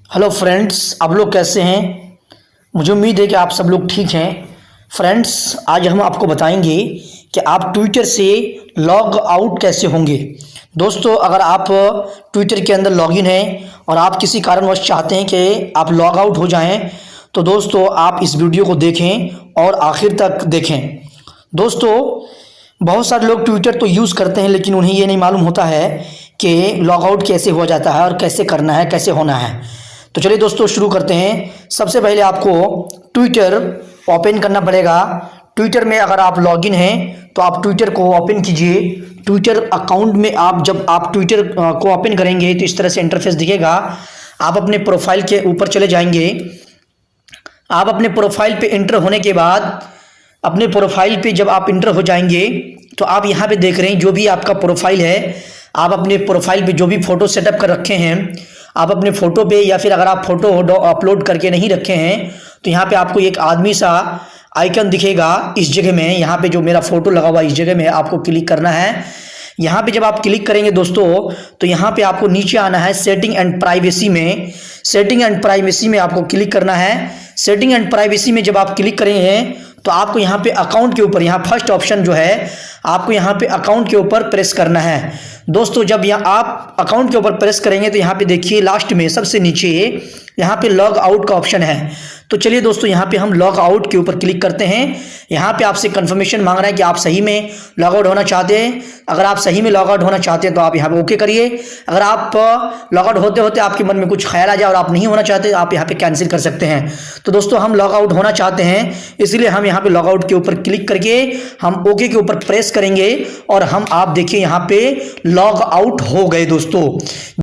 Hello friends, आप लोग कैसे हैं। मुझे उम्मीद है कि आप सब लोग ठीक हैं। फ्रेंड्स, आज हम आपको बताएंगे कि आप ट्विटर से लॉग आउट कैसे होंगे। दोस्तों, अगर आप ट्विटर के अंदर लॉगिन हैं और आप किसी कारणवश चाहते हैं कि आप लॉग आउट हो जाएं, तो दोस्तों आप इस वीडियो को देखें और आखिर तक देखें। दोस्तों, बहुत सारे लोग ट्विटर तो यूज़ करते हैं, लेकिन उन्हें ये नहीं मालूम होता है कि लॉग आउट कैसे हो जाता है और कैसे करना है, कैसे होना है। तो चलिए दोस्तों शुरू करते हैं। सबसे पहले आपको ट्विटर ओपन करना पड़ेगा। ट्विटर में अगर आप लॉगिन हैं तो आप ट्विटर को ओपन कीजिए। ट्विटर अकाउंट में जब आप ट्विटर को ओपन करेंगे तो इस तरह से इंटरफेस दिखेगा। आप अपने प्रोफाइल के ऊपर चले जाएंगे। आप अपने प्रोफाइल पे इंटर होने के बाद अपने प्रोफाइल पे जब आप इंटर हो जाएंगे तो आप यहाँ पे देख रहे हैं जो भी आपका प्रोफाइल है। आप अपने प्रोफाइल पे जो भी फ़ोटो सेटअप कर रखे हैं, आप अपने फ़ोटो पे, या फिर अगर आप फ़ोटो अपलोड करके नहीं रखे हैं तो यहाँ पे आपको एक आदमी सा आइकन दिखेगा। इस जगह में, यहाँ पे जो मेरा फ़ोटो लगा हुआ है, इस जगह में आपको क्लिक करना है। यहाँ पे जब आप क्लिक करेंगे दोस्तों, तो यहाँ पे आपको नीचे आना है सेटिंग एंड प्राइवेसी में। सेटिंग एंड प्राइवेसी में आपको क्लिक करना है। सेटिंग एंड प्राइवेसी में जब आप क्लिक करेंगे तो आपको यहाँ पे अकाउंट के ऊपर, यहाँ फर्स्ट ऑप्शन जो है, आपको यहाँ पे अकाउंट के ऊपर प्रेस करना है। दोस्तों, जब आप अकाउंट के ऊपर प्रेस करेंगे तो यहाँ पे देखिए लास्ट में सबसे नीचे यहाँ पे लॉग आउट का ऑप्शन है। तो चलिए दोस्तों, यहाँ पे हम लॉग आउट के ऊपर क्लिक करते हैं। यहाँ पे आपसे कंफर्मेशन मांग रहा है कि आप सही में लॉग आउट होना चाहते हैं। अगर आप सही में लॉग आउट होना चाहते हैं तो आप यहाँ पे ओके करिए। अगर आप लॉग आउट होते होते आपके मन में कुछ ख्याल आ जाए और आप नहीं होना चाहते, आप यहाँ पे कैंसिल कर सकते हैं। तो दोस्तों, हम लॉग आउट होना चाहते हैं, इसलिए हम यहाँ पे लॉग आउट के ऊपर क्लिक करके हम ओके के ऊपर प्रेस करेंगे और आप देखिए यहाँ पे लॉग आउट हो गए दोस्तों।